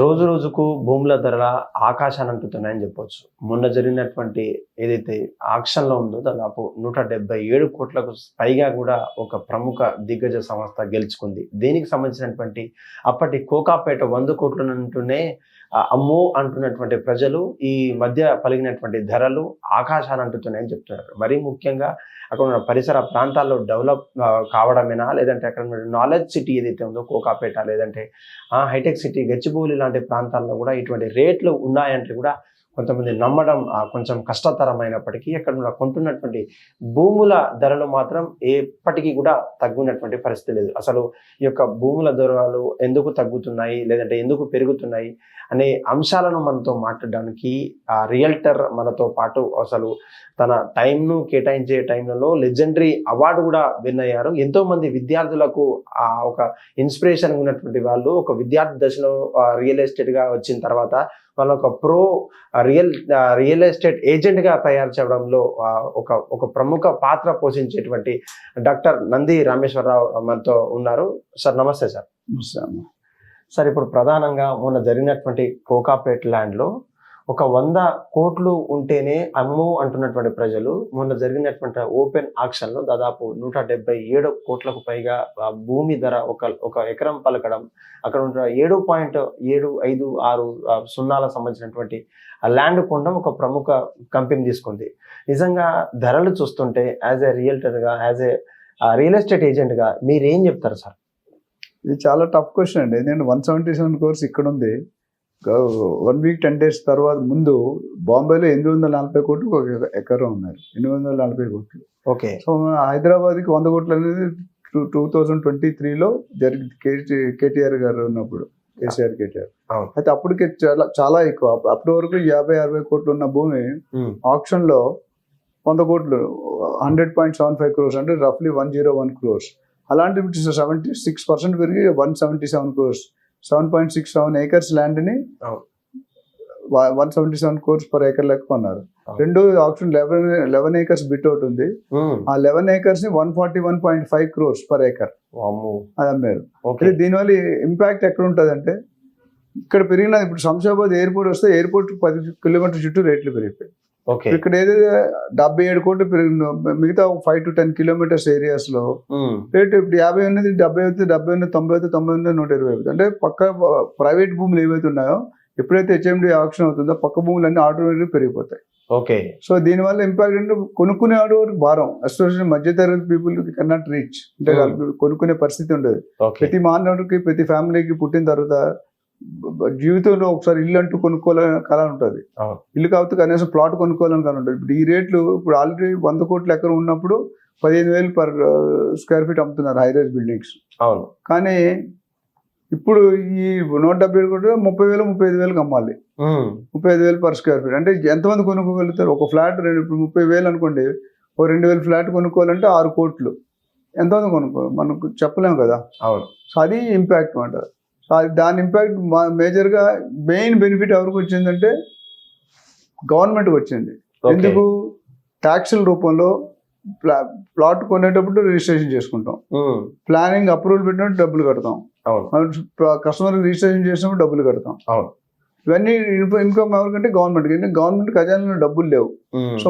రోజు రోజుకు భూముల ధరల ఆకాశాన్ని అంటుతున్నాయని చెప్పొచ్చు. మొన్న జరిగినటువంటి ఏదైతే ఆక్షన్‌లో ఉందో దాదాపు 177 కోట్లకు పైగా కూడా ఒక ప్రముఖ దిగ్గజ సంస్థ గెలుచుకుంది. దీనికి సంబంధించినటువంటి అప్పటి కోకాపేట 100 కోట్లనంటూనే అమ్మో! అంటున్నటువంటి ప్రజలు ఈ మధ్య పలిగినటువంటి ధరలు ఆకాశాన్ని అంటుతున్నాయని చెప్తున్నారు. మరీ ముఖ్యంగా అక్కడ ఉన్న పరిసర ప్రాంతాల్లో డెవలప్ కావడమేనా? లేదంటే అక్కడ ఉన్న నాలెడ్జ్ సిటీ ఏదైతే ఉందో కోకాపేట లేదంటే హైటెక్ సిటీ గచ్చిబౌలి లాంటి ప్రాంతాల్లో కూడా ఇటువంటి రేట్లు ఉన్నాయంటే కూడా కొంతమంది నమ్మడం కొంచెం కష్టతరమైనప్పటికీ అక్కడ ఉన్న కొంటున్నటువంటి భూముల ధరలు మాత్రం ఎప్పటికీ కూడా తగ్గునటువంటి పరిస్థితి లేదు. అసలు ఈ యొక్క భూముల ధరలు ఎందుకు తగ్గుతున్నాయి? లేదంటే ఎందుకు పెరుగుతున్నాయి? అనే అంశాలను మనతో మాట్లాడడానికి రియల్టర్ మనతో పాటు అసలు తన టైంను కేటాయించే టైంలలో లెజెండరీ అవార్డు కూడా విన్ అయ్యారు. ఎంతో మంది విద్యార్థులకు ఒక ఇన్స్పిరేషన్ ఉన్నటువంటి వాళ్ళు ఒక విద్యార్థి దశలో రియల్ ఎస్టేట్గా వచ్చిన తర్వాత వాళ్ళ ఒక రియల్ ఎస్టేట్ ఏజెంట్గా తయారు చేయడంలో ఒక ప్రముఖ పాత్ర పోషించేటువంటి డాక్టర్ నంది రామేశ్వరరావు మనతో ఉన్నారు. సార్ నమస్తే సార్. సార్ ఇప్పుడు ప్రధానంగా మొన్న జరిగినటువంటి కోకాపేట్ ల్యాండ్లో ఒక 100 కోట్లు ఉంటేనే అమ్మో అంటున్నటువంటి ప్రజలు మొన్న జరిగినటువంటి ఓపెన్ ఆక్షన్లో దాదాపు 177 కోట్లకు పైగా భూమి ధర ఒక ఎకరం పలకడం, అక్కడ ఉన్న 7.756 సున్నాలకు సంబంధించినటువంటి ల్యాండ్ కొనడం ఒక ప్రముఖ కంపెనీ తీసుకుంది. నిజంగా ధరలు చూస్తుంటే యాజ్ ఏ రియల్టర్గా, యాజ్ ఏ రియల్ ఎస్టేట్ ఏజెంట్గా మీరేం చెప్తారు సార్? ఇది చాలా టఫ్ క్వశ్చన్ అండి. ఎందుకంటే 177 కోర్స్ ఇక్కడ ఉంది. 1 వీక్ 10 డేస్ తర్వాత ముందు బాంబేలో 840 కోట్లు ఒక ఎకరం ఉన్నారు. 840 కోట్లు. ఓకే. సో హైదరాబాద్కి 100 కోట్లు అనేది 2023లో జరిగింది. కేటీఆర్ గారు ఉన్నప్పుడు, కేసీఆర్ కేటీఆర్. అయితే అప్పటికే చాలా ఎక్కువ. అప్పటి వరకు 50-60 కోట్లు ఉన్న భూమి ఆప్షన్లో 100 కోట్లు 100.75 crores అంటే రఫ్లీ 101 crores. అలాంటి 76% పెరిగి 177 crores, 7.67 acres ల్యాండ్ని 177 crores per acre లెక్క కొన్నారు. రెండో ఆప్షన్ 11 acres బిట్ అవుట్ ఉంది. ఆ 11 acres ని 141.5 crores per acre అది అమ్మారు. దీనివల్ల ఇంపాక్ట్ ఎక్కడ ఉంటుంది అంటే ఇక్కడ పెరిగిన ఇప్పుడు శంషాబాద్ ఎయిర్పోర్ట్ వస్తే ఎయిర్పోర్ట్ 10 కిలోమీటర్ చుట్టూ రేట్లు పెరిగిపోయి ఇక్కడ ఏదైతే 77 కోట్లు పెరిగిందో మిగతా 5 to 10 kilometers ఏరియాస్ లో రేటు ఇప్పుడు 50 ఉన్నది 70 అవుతుంది, 70 ఉన్నది 90 అవుతుంది, 90 ఉన్నది 120 అవుతుంది. అంటే పక్క ప్రైవేట్ భూములు ఏవైతే ఉన్నాయో ఎప్పుడైతే హెచ్ఎండి ఆప్షన్ అవుతుందో పక్క భూములు అన్ని ఆటోమేటిక్ పెరిగిపోతాయి. ఓకే. సో దీనివల్ల ఇంపాక్ట్ అంటే కొనుక్కునే వాడు భారం, ఎస్పెషల్లీ మధ్యతరగతి పీపుల్ కెనాట్ రీచ్, అంటే కొనుక్కునే పరిస్థితి ఉండదు. ప్రతి మానవుడికి ప్రతి ఫ్యామిలీకి పుట్టిన తర్వాత జీవితంలో ఒకసారి ఇల్లు అంటూ కొనుక్కోవాలని కళ ఉంటుంది. ఇల్లు కాకపోతే కనీసం ప్లాట్ కొనుక్కోవాలని కళ ఉంటుంది. ఇప్పుడు ఈ రేట్లు ఇప్పుడు ఆల్రెడీ 100 కోట్ల ఎకరం ఉన్నప్పుడు 15,000 per square feet అమ్ముతున్నారు హైరైజ్ బిల్డింగ్స్. అవును. కానీ ఇప్పుడు ఈ 177 కోట్లు 30,000-35,000 అమ్మాలి. 35,000 per square feet అంటే ఎంతమంది కొనుక్కోగలుగుతారు? ఒక ఫ్లాట్ ఇప్పుడు 30,000 అనుకోండి, ఓ 2,000 ఫ్లాట్ కొనుక్కోవాలంటే 6 కోట్లు. ఎంతమంది కొనుక్కోవాలి మనకు చెప్పలేము కదా. అవును. సో అది ఇంపాక్ట్ అన్నమాట. దాని ఇంపాక్ట్ మేజర్గా మెయిన్ బెనిఫిట్ ఎవరికి వచ్చిందంటే గవర్నమెంట్కి వచ్చింది. ఎందుకు? ట్యాక్సుల రూపంలో ప్లాట్ కొనేటప్పుడు రిజిస్ట్రేషన్ చేసుకుంటాం, ప్లానింగ్ అప్రూవల్ పెట్టినప్పుడు డబ్బులు కడతాం, కస్టమర్ రిజిస్ట్రేషన్ చేసినప్పుడు డబ్బులు కడతాం. ఇవన్నీ ఇన్కమ్ ఎవరికంటే గవర్నమెంట్కి. గవర్నమెంట్ ఖజానాలో డబ్బులు లేవు. సో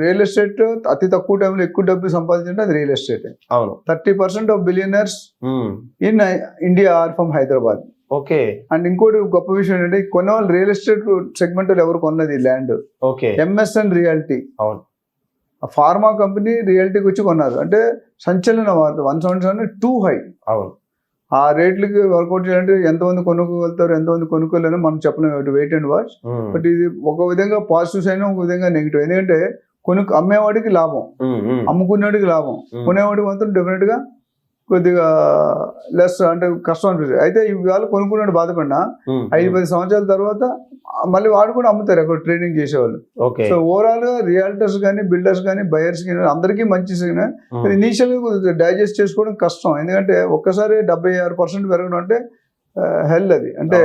రియల్ ఎస్టేట్ అతి తక్కువ టైంలో ఎక్కువ డబ్బు సంపాదించంటే అది real estate. 30% of billionaires in India are from Hyderabad. Okay. And ఇంకోటి గొప్ప విషయం ఏంటంటే కొన్న వాళ్ళు రియల్ ఎస్టేట్ సెగ్మెంట్ ఎవరు కొన్నది land? MSN realty, pharma company రియాలిటీకి వచ్చి కొన్నారు. అంటే సంచలన 177 టూ హై. ఆ రేట్లకి వర్కౌట్ చేయాలంటే ఎంతమంది కొనుక్కోగలుగుతారు, ఎంతమంది కొనుక్కోలేరు మనం చెప్పలేము. Wait and watch. బట్ ఇది ఒక విధంగా పాజిటివ్ సైన్, ఒక విధంగా నెగిటివ్. ఎందుకంటే అమ్మేవాడికి లాభం, అమ్ముకునేవాడికి లాభం, కొనేవాడికి మాత్రం డెఫినెట్ గా కొద్దిగా లెస్ అంటే కష్టం అనిపిస్తుంది. అయితే ఇవాళ కొనుక్కున్నాడు బాధపడినా 5-10 సంవత్సరాల తర్వాత మళ్ళీ వాడు కూడా అమ్ముతారు అక్కడ ట్రేడింగ్ చేసేవాళ్ళు. సో ఓవరాల్ గా రియాల్టర్స్ కానీ, బిల్డర్స్ కానీ, బయర్స్ కానీ అందరికీ మంచి ఇనీషియల్ గా డైజెస్ట్ చేసుకోవడం కష్టం. ఎందుకంటే ఒక్కసారి 76% పెరగడం అంటే హెల్ అది. అంటే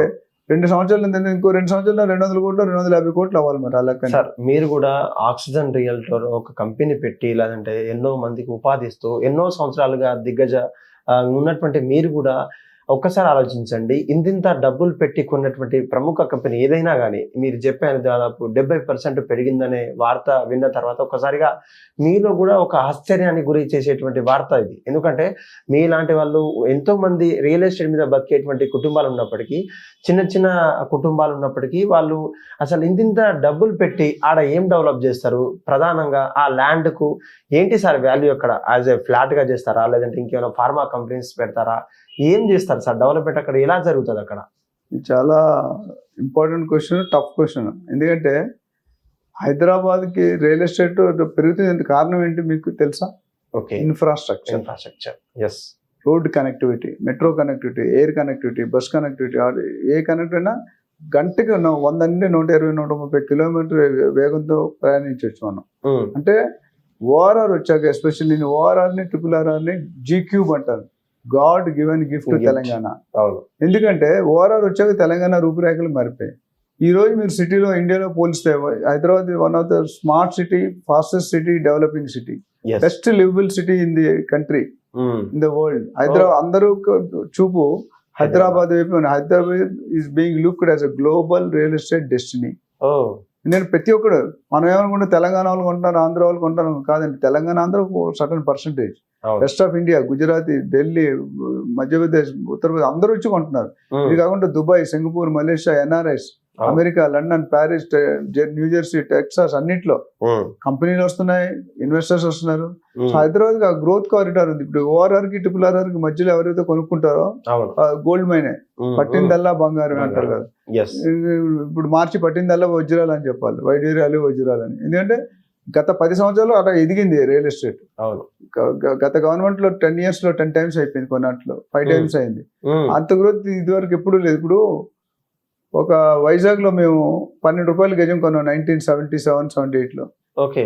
2 సంవత్సరాలు ఇంకో 2 సంవత్సరాలు 200 కోట్లు 250 కోట్లు అవ్వాలి మరి అలా. సార్ మీరు కూడా ఆక్సిజన్ రియల్టర్ ఒక కంపెనీ పెట్టి లేదంటే ఎన్నో మందికి ఉపాధి ఇస్తూ ఎన్నో సంవత్సరాలుగా దిగ్గజ ఉన్నటువంటి మీరు కూడా ఒక్కసారి ఆలోచించండి, ఇంతింత డబ్బులు పెట్టి కొన్నటువంటి ప్రముఖ కంపెనీ ఏదైనా కానీ మీరు చెప్పాను దాదాపు 70% పెరిగిందనే వార్త విన్న తర్వాత ఒక్కసారిగా మీలో కూడా ఒక ఆశ్చర్యానికి గురి చేసేటువంటి వార్త ఇది. ఎందుకంటే మీలాంటి వాళ్ళు ఎంతో మంది రియల్ ఎస్టేట్ మీద బతికేటువంటి కుటుంబాలు ఉన్నప్పటికీ, చిన్న చిన్న కుటుంబాలు ఉన్నప్పటికీ వాళ్ళు అసలు ఇంతింత డబ్బులు పెట్టి ఆడ ఏం డెవలప్ చేస్తారు? ప్రధానంగా ఆ ల్యాండ్కు ఏంటి సార్ వాల్యూ? అక్కడ యాజ్ ఏ ఫ్లాట్గా చేస్తారా, లేదంటే ఇంకేమైనా ఫార్మా కంపెనీస్ పెడతారా? ఏం చేస్తారు సార్? డెవలప్మెంట్ అక్కడ ఎలా జరుగుతుంది అక్కడ? ఇది చాలా ఇంపార్టెంట్ క్వశ్చన్, టఫ్ క్వశ్చన్. ఎందుకంటే హైదరాబాద్కి రియల్ ఎస్టేట్ పెరుగుతుంది కారణం ఏంటి మీకు తెలుసా? Okay, infrastructure. Yes, road connectivity, metro connectivity, air connectivity, bus connectivity. ఏ కనెక్టివిటీ అయినా గంటకి 100 నుండి 120, 130 కిలోమీటర్ వేగంతో ప్రయాణించవచ్చు మనం. అంటే ఓఆర్ఆర్ వచ్చాక, ఎస్పెషల్లీ ఓఆర్ఆర్ని RRRని G³ అంటారు, గాడ్ గివెన్ గిఫ్ట్ తెలంగాణ. ఎందుకంటే ఓఆర్ఆర్ వచ్చాక తెలంగాణ రూపురేఖలు మారిపోయాయి. ఈ రోజు మీరు సిటీలో ఇండియాలో పోలిస్తే Hyderabad one of the smart city, fastest city, developing city, best liveable city in the country, in the world. Hyderabad అందరూ చూపు హైదరాబాద్ వైపు. Hyderabad is being looked as a global real estate destiny. నేను ప్రతి ఒక్కడు మనం ఏమనుకుంటే తెలంగాణ వాళ్ళు కొంటారు, ఆంధ్ర వాళ్ళు కొంటారు కాదండి. Telangana, Andhra certain percentage, west of India, Gujarat, Delhi, Madhya Pradesh, Uttar Pradesh అందరూ వచ్చి కొంటున్నారు. ఇది కాకుండా Dubai, Singapore, Malaysia, NRIs, America, London, Paris, New Jersey, Texas అన్నిట్లో కంపెనీలు వస్తున్నాయి, ఇన్వెస్టర్స్ వస్తున్నారు. సో హైదరాబాద్ గ్రోత్ కారిడార్ ఉంది. ఇప్పుడు ORR కి RRR కి మధ్యలో ఎవరైతే కొనుక్కుంటారో గోల్డ్ మైనే, పట్టిందల్లా బంగారం అంటారు కదా. ఇప్పుడు మార్చి పట్టిందల్లా వజ్రాలు అని చెప్పాలి, వైడూర్యాలు వజ్రాలు అని. ఎందుకంటే గత 10 సంవత్సరాలు అలా ఎదిగింది రియల్ ఎస్టేట్. గత గవర్నమెంట్ లో 10 years లో 10 times అయిపోయింది, కొన్నాట్లో 5 times అయింది. అంత గ్రోత్ ఇదివరకు ఎప్పుడు లేదు. ఇప్పుడు ఒక వైజాగ్ లో మేము 12 రూపాయలు గజం కొన్నాం 1977, 78 లో.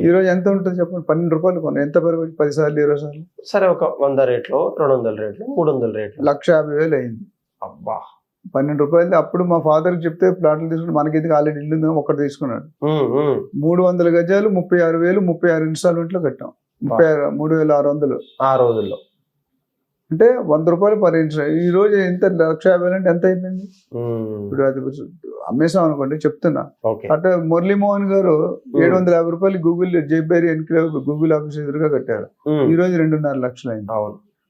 ఈ రోజు ఎంత ఉంటుంది చెప్పండి? 12 రూపాయలు కొన్నాం. ఎంత పెరుగు? 10 సార్లు, 20 సార్లు. సరే, ఒక 100 రేట్లు, 200 రేట్లు, 300 రేట్లు, 1,50,000 అయింది. అబ్బా, 12 రూపాయలు. అప్పుడు మా ఫాదర్ చెప్తే ప్లాట్లు తీసుకుని మనకి ఇది ఆల్రెడీ ఇల్లు ఉందా ఒకటి తీసుకున్నాడు. 300 గజాలు 36,000, 36 ఇన్స్టాల్మెంట్ లో కట్టాం. 3,600 ఆ రోజుల్లో. అంటే 100 రూపాయలు పర్ ఇన్స్టాల్. ఈ రోజు ఎంత? 1,50,000 అంటే ఎంత అయిపోయింది? ఇప్పుడు అది అమ్మేసాం అనుకోండి, చెప్తున్నా. అంటే మురళీమోహన్ గారు 750 రూపాయలు Google Jayabheri enclave Google office ఎదురుగా కట్టారు. ఈ రోజు 2.5 లక్షలు అయింది.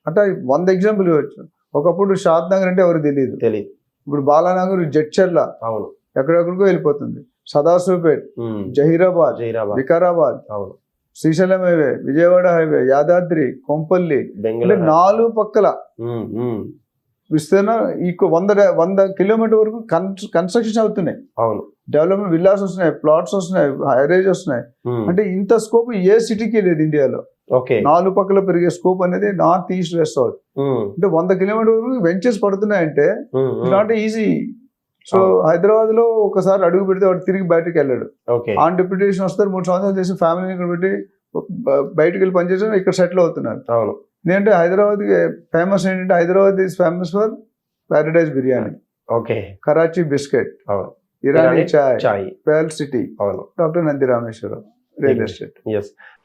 అంటే 100 ఎగ్జాంపుల్ ఇవ్వచ్చు. ఒకప్పుడు షాద్ నగర్ అంటే ఎవరు తెలియదు. ఇప్పుడు బాలానగర్, జడ్చర్ల ఎక్కడెక్కడికో వెళ్ళిపోతుంది. సదాశివపేట్, జహీరాబాద్, వికారాబాద్, శ్రీశైలం హైవే, విజయవాడ హైవే, యాదాద్రి, కొంపల్లి, 4 పక్కల విస్తీర్ణం ఈ 100 కిలోమీటర్ వరకు కన్స్ట్రక్షన్స్ అవుతున్నాయి. డెవలప్మెంట్ విల్లాస్ వస్తున్నాయి, ప్లాట్స్ వస్తున్నాయి, హైరేజ్ వస్తున్నాయి. అంటే ఇంత స్కోప్ ఏ సిటీకి లేదు ఇండియాలో. 4 పక్కల పెరిగే స్కోప్ అనేది నార్త్, ఈస్ట్, వెస్ట్, సౌత్. అంటే 100 కిలోమీటర్ వరకు వెంచర్స్ పడుతున్నాయంటే it's not easy. So Hyderabad లో ఒకసారి అడుగు పెడితే వాడు తిరిగి బయటకు వెళ్ళాడు. ఆన్ డిప్యూటేషన్ వస్తారు, 3 సంవత్సరాలు చేసి ఫ్యామిలీని ఇక్కడ పెట్టి బయటకు వెళ్ళి పనిచేసి ఇక్కడ సెటిల్ అవుతున్నారు. ఎందుకంటే హైదరాబాద్ ఫేమస్ ఏంటంటే Hyderabad is famous for Paradise biryani, Karachi biscuit, Irani chai, pearl city, doctor Nandi Rameshwara Rao real estate.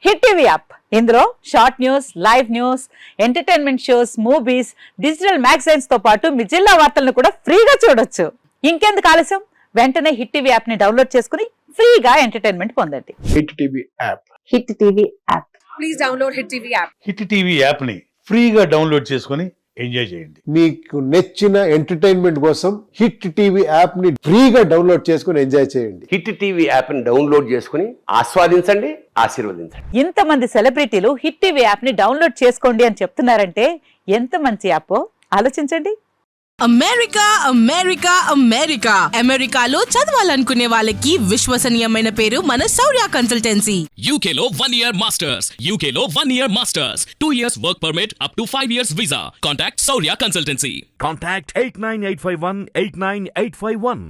Hit TV app, ఇందులో short news, live news, entertainment shows, movies, digital magazines తో పాటు మీ జిల్లా వార్తలను కూడా ఫ్రీగా చూడొచ్చు. ఇంకెందుకు ఆలస్యం? వెంటనే హిట్ టీవీ యాప్ ని డౌన్లోడ్ చేసుకుని ఫ్రీగా ఎంటర్టైన్మెంట్ పొందండి. Hit TV app. Hit TV app. Please download hit TV app. Hit TV app ని ఫ్రీగా డౌన్లోడ్ చేసుకుని ఎంజాయ్ చేయండి. మీకు నచ్చిన ఎంటర్టైన్మెంట్ కోసం హిట్ టీవీ యాప్ ని ఫ్రీగా డౌన్లోడ్ చేసుకుని ఎంజాయ్ చేయండి. హిట్ టీవీ యాప్ ని డౌన్లోడ్ చేసుకుని ఆస్వాదించండి, ఆశీర్వదించండి. ఇంతమంది సెలబ్రిటీలు హిట్ టీవీ యాప్ ని డౌన్లోడ్ చేసుకోండి అని చెప్తున్నారంటే ఎంత మంచి యాప్ ఆలోచించండి. అమెరికా అమెరికా అమెరికా అమెరికాలో చదవాలనుకునే వాళ్ళకి విశ్వసనీయమైన పేరు మన శౌర్య కన్సల్టెన్సీ. UK లో 1 year masters, UK లో 1 year masters, 2 years work permit up to 5 years visa. Contact Saurya Consultancy. Contact 89851 89851.